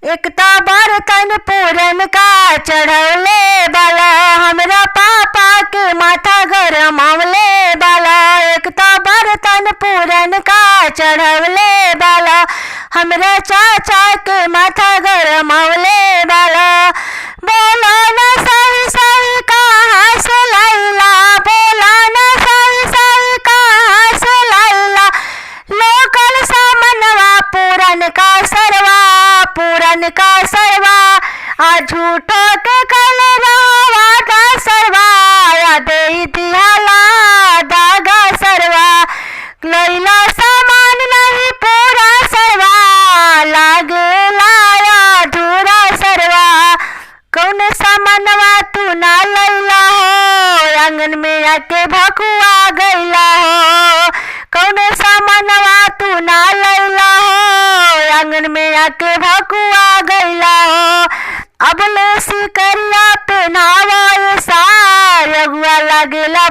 एकता बर्तन पूरन का चढ़वले बाला, हमरा पापा के माथा गरमवले बाला। एकता बर्तन पूरन का चढ़वले बाला, हमरा चाचा के माथा गरमवले बाला। बोला न सही सही कहाँ से लैला, बोला न सही सही कहाँ से लैला। लोकल सामनवा पूरन का सरवा, पूरन का सरवा, आ झूठो के कल रहा का सरवा, या दे दिहाला दागा सरवा। लैला सामान नहीं पूरा सरवा, लागे लाया धूरा सरवा। कौन सामानवा तू ना लैला हो, आंगन में आके भकुआ गैला हो। कौन सामानवा तू ना लैला हो, आंगन में आके भकुआ गैला हो। अब ले सिकरिया पहनावा सार, रघुआ लागेला